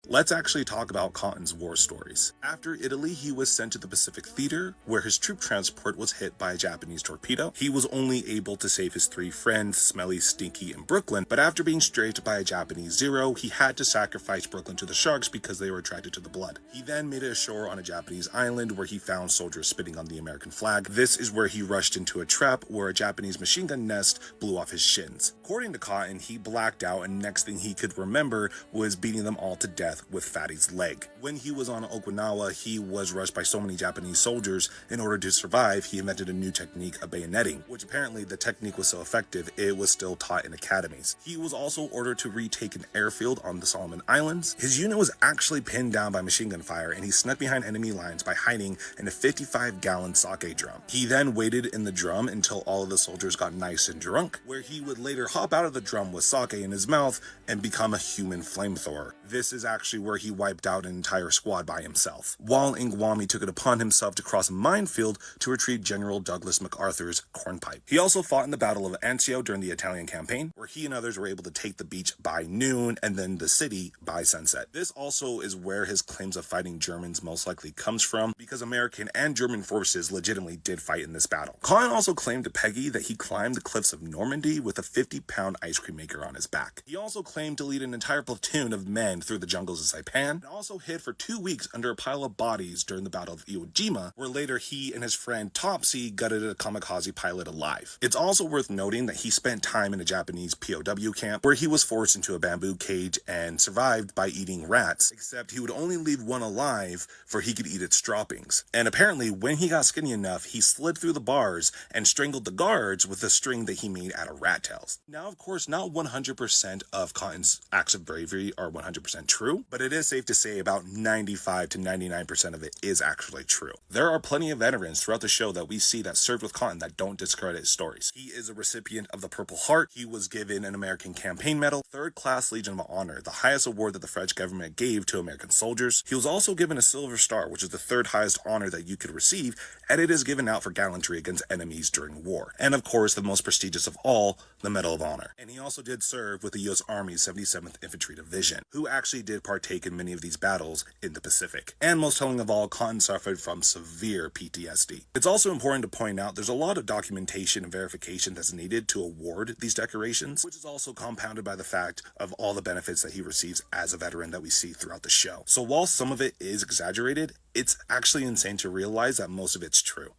Let's actually talk about Cotton's war stories. After Italy, he was sent to the Pacific Theater, where his troop transport was hit by a Japanese torpedo. He was only able to save his three friends, Smelly, Stinky, and Brooklyn, but after being strafed by a Japanese Zero, he had to sacrifice Brooklyn to the sharks because they were attracted to the blood. He then made it ashore on a Japanese island where he found soldiers spitting on the American flag. This is where he rushed into a trap where a Japanese machine gun nest blew off his shins. According to Cotton, he blacked out, and next thing he could remember was beating them all to death with Fatty's leg. When he was on Okinawa, he was rushed by so many Japanese soldiers. In order to survive, he invented a new technique of bayoneting, which apparently the technique was so effective, it was still taught in academies. He was also ordered to retake an airfield on the Solomon Islands. His unit was actually pinned down by machine gun fire, and he snuck behind enemy lines by hiding in a 55-gallon sake drum. He then waited in the drum until all of the soldiers got nice and drunk, where he would later hop out of the drum with sake in his mouth and become a human flamethrower. This is actually where he wiped out an entire squad by himself. While in Guam, he took it upon himself to cross a minefield to retrieve General Douglas MacArthur's cornpipe. He also fought in the Battle of Anzio during the Italian campaign, where he and others were able to take the beach by noon and then the city by sunset. This also is where his claims of fighting Germans most likely comes from, because American and German forces legitimately did fight in this battle. Cotton also claimed to Peggy that he climbed the cliffs of Normandy with a 50-pound ice cream maker on his back. He also claimed to lead an entire platoon of men through the jungles of Saipan, and also hid for 2 weeks under a pile of bodies during the Battle of Iwo Jima, where later he and his friend Topsy gutted a kamikaze pilot alive. It's also worth noting that he spent time in a Japanese POW camp, where he was forced into a bamboo cage and survived by eating rats, except he would only leave one alive for he could eat its droppings. And apparently, when he got skinny enough, he slid through the bars and strangled the guards with a string that he made out of rat tails. Now, of course, not 100% of Cotton's acts of bravery are 100% true, but it is safe to say about 95 to 99% of it is actually true. There are plenty of veterans throughout the show that we see that served with Cotton that don't discredit his stories. He is a recipient of the Purple Heart. He was given an American Campaign Medal, 3rd Class Legion of Honor, the highest award that the French government gave to American soldiers. He was also given a Silver Star, which is the 3rd highest honor that you could receive, and it is given out for gallantry against enemies during war. And of course, the most prestigious of all, the Medal of Honor. And he also did serve with the U.S. Army's 77th Infantry Division, who actually did partake in many of these battles in the Pacific. And most telling of all, Cotton suffered from severe PTSD. It's also important to point out there's a lot of documentation and verification that's needed to award these decorations, which is also compounded by the fact of all the benefits that he receives as a veteran that we see throughout the show. So while some of it is exaggerated, it's actually insane to realize that most of it's true.